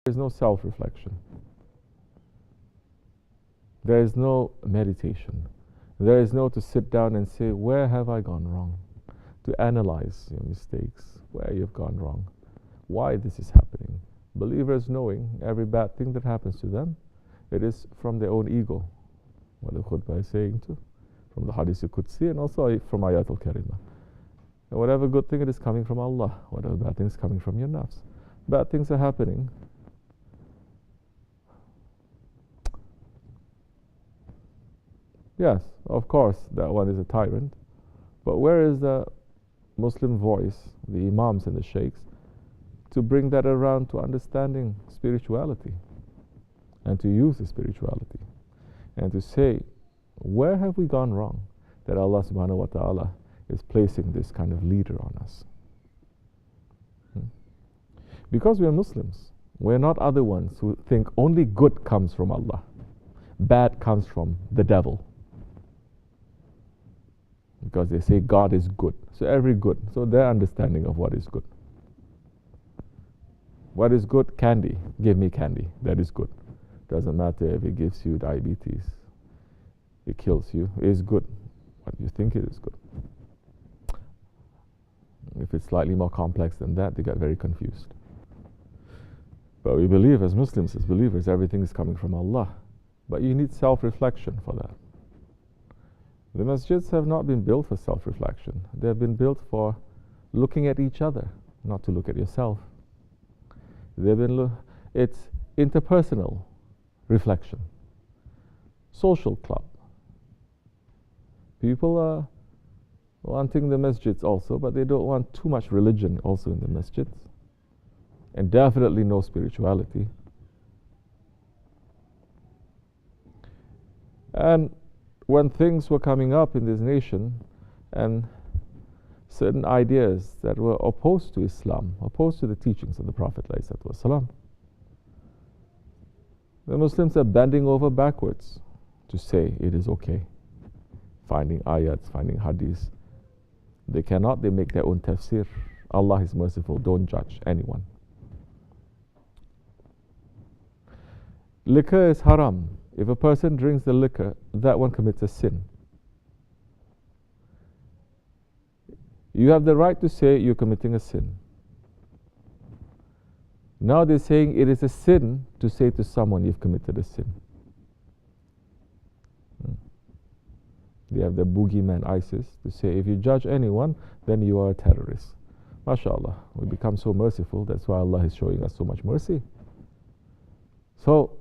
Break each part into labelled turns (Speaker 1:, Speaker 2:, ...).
Speaker 1: There is no self-reflection. There is no meditation. There is no to sit down and say, where have I gone wrong? To analyze your mistakes, where you've gone wrong, why this is happening. Believers knowing every bad thing that happens to them, it is from their own ego. What the khutbah is saying too, from the Hadith Qudsi and also from Ayatul Karimah. And whatever good thing it is coming from Allah, whatever bad thing is coming from your nafs. Bad things are happening. Yes, of course, that one is a tyrant. But where is the Muslim voice, the Imams and the Shaykhs, to bring that around to understanding spirituality and to use the spirituality and to say, where have we gone wrong that Allah subhanahu wa ta'ala is placing this kind of leader on us? Because we are Muslims, we're not other ones who think only good comes from Allah, bad comes from the devil. Because they say God is good, so every good, so their understanding of what is good. What is good? Candy. Give me candy. That is good. Doesn't matter if it gives you diabetes, it kills you. It is good. What you think it is good. If it's slightly more complex than that, they get very confused. But we believe as Muslims, as believers, everything is coming from Allah. But you need self-reflection for that. The masjids have not been built for self-reflection. They have been built for looking at each other, not to look at yourself. They've been it's interpersonal reflection. Social club. People are wanting the masjids also, but they don't want too much religion also in the masjids. And definitely no spirituality. And when things were coming up in this nation and certain ideas that were opposed to Islam, opposed to the teachings of the Prophet ﷺ, the Muslims are bending over backwards to say it is okay. Finding ayats, finding hadiths. They cannot, they make their own tafsir. Allah is merciful, don't judge anyone. Liquor is haram. If a person drinks the liquor, that one commits a sin. You have the right to say you're committing a sin. Now they're saying it is a sin to say to someone you've committed a sin. They have the boogeyman ISIS to say if you judge anyone, then you are a terrorist. MashaAllah, we become so merciful, that's why Allah is showing us so much mercy. So,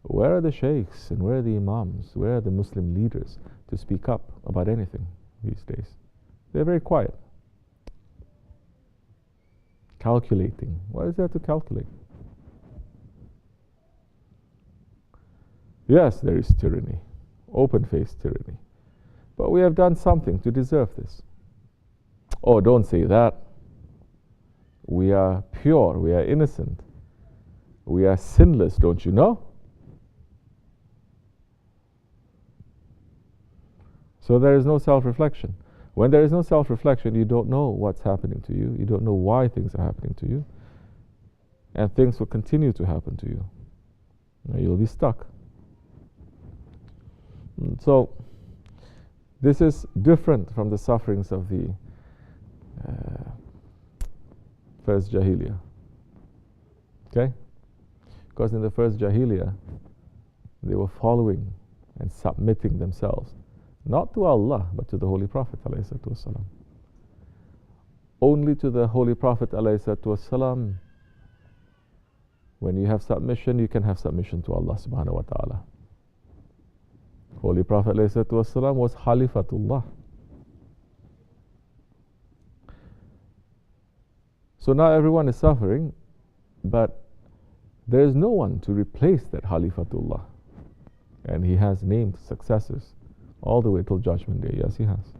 Speaker 1: where are the shaykhs and where are the imams, where are the Muslim leaders to speak up about anything these days? They're very quiet. Calculating. What is there to calculate? Yes, there is tyranny, open-faced tyranny. But we have done something to deserve this. Oh, don't say that. We are pure, we are innocent. We are sinless, don't you know? So there is no self-reflection. When there is no self-reflection, you don't know what's happening to you. You don't know why things are happening to you. And things will continue to happen to you. You'll be stuck. So, this is different from the sufferings of the first Jahiliyyah. Okay? Because in the first Jahiliyyah, they were following and submitting themselves, not to Allah, but to the Holy Prophet ﷺ. Only to the Holy Prophet ﷺ. When you have submission, you can have submission to Allah subhanahu wa ta'ala. Holy Prophet ﷺ was Khalifatullah. So now everyone is suffering, but there is no one to replace that Khalifatullah. And he has named successors all the way till Judgment Day. Yes, he has.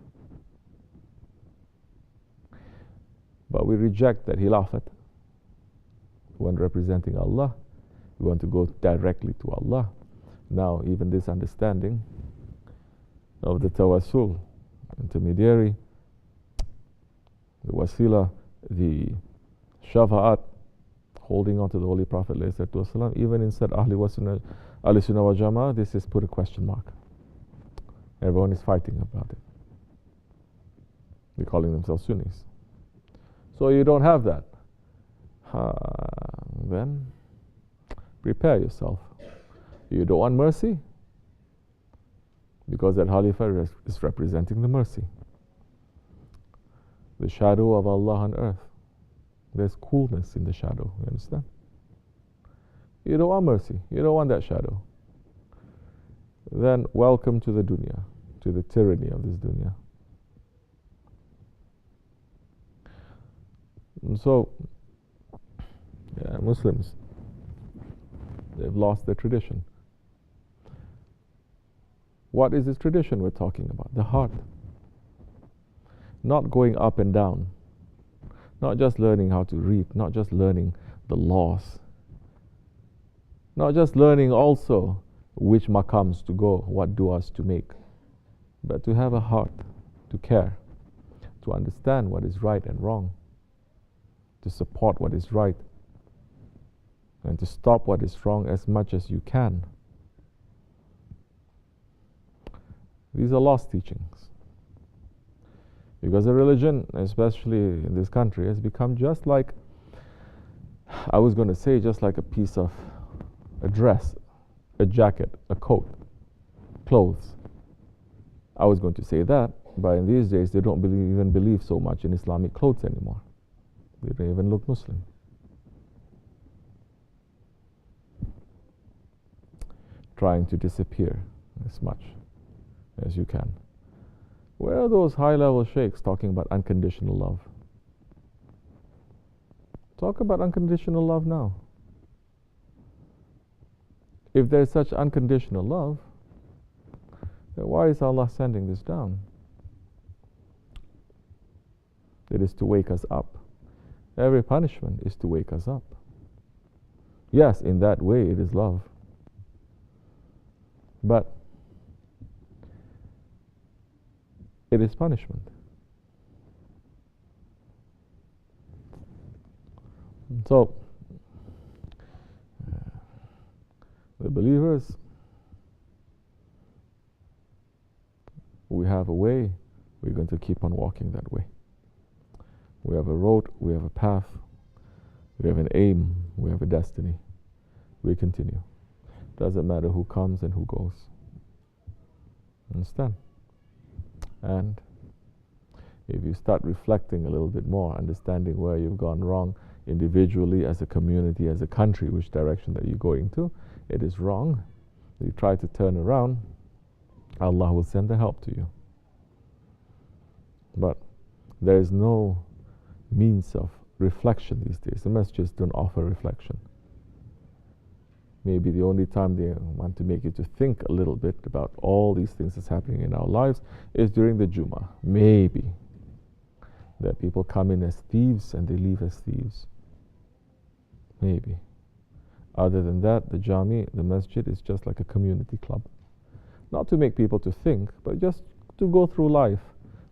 Speaker 1: But we reject that Khilafat. When representing Allah, we want to go directly to Allah. Now, even this understanding of the tawassul, intermediary, the wasila, the shafa'at, holding on to the Holy Prophet ﷺ, even inside Ahli Sunnah wal Jama'ah, this is put a question mark. Everyone is fighting about it. They're calling themselves Sunnis. So you don't have that. Then prepare yourself. You don't want mercy? Because that Khalifah is representing the mercy. The shadow of Allah on earth. There's coolness in the shadow, you understand? You don't want mercy, you don't want that shadow. Then welcome to the dunya, to the tyranny of this dunya. And so, Muslims, they've lost their tradition. What is this tradition we're talking about? The heart. Not going up and down. Not just learning how to read, not just learning the laws. Not just learning also which maqams to go, what du'as to make. But to have a heart, to care, to understand what is right and wrong, to support what is right, and to stop what is wrong as much as you can. These are lost teachings. Because the religion, especially in this country, has become just like, I was going to say, just like a piece of a dress, a jacket, a coat, clothes. I was going to say that, but in these days they don't even believe so much in Islamic clothes anymore. They don't even look Muslim. Trying to disappear as much as you can. Where are those high-level sheikhs talking about unconditional love? Talk about unconditional love now. If there's such unconditional love, then why is Allah sending this down? It is to wake us up. Every punishment is to wake us up. Yes, in that way it is love. But it is punishment. So, the believers, we have a way, we're going to keep on walking that way. We have a road, we have a path, we have an aim, we have a destiny. We continue. Doesn't matter who comes and who goes. Understand? And if you start reflecting a little bit more, understanding where you've gone wrong individually, as a community, as a country, which direction that you're going to, it is wrong. You try to turn around, Allah will send the help to you. But there is no means of reflection these days. The messages don't offer reflection. Maybe the only time they want to make you to think a little bit about all these things that's happening in our lives is during the Jummah. Maybe. That people come in as thieves and they leave as thieves. Maybe. Other than that, the Jami, the masjid, is just like a community club. Not to make people to think, but just to go through life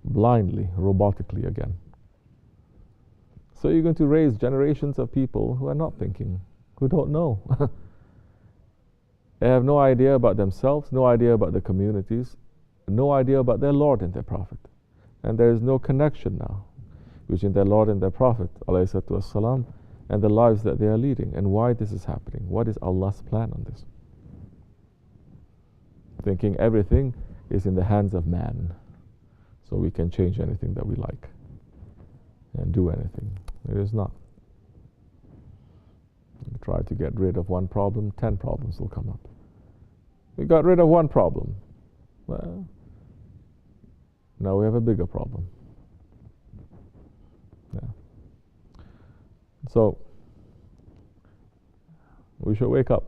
Speaker 1: blindly, robotically again. So you're going to raise generations of people who are not thinking, who don't know. They have no idea about themselves, no idea about the communities, no idea about their Lord and their Prophet. And there is no connection now between their Lord and their Prophet ﷺ, and the lives that they are leading, and why this is happening. What is Allah's plan on this? Thinking everything is in the hands of man, so we can change anything that we like and do anything. It is not. You try to get rid of one problem, 10 problems will come up. We got rid of one problem. Well, now we have a bigger problem. Yeah. So, we should wake up.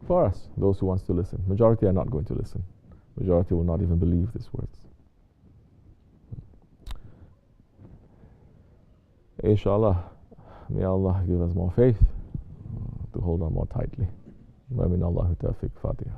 Speaker 1: For us, those who wants to listen. Majority are not going to listen. Majority will not even believe these words. Inshallah, may Allah give us more faith to hold on more tightly. Wa min Allahi tawfiq. Fatiha.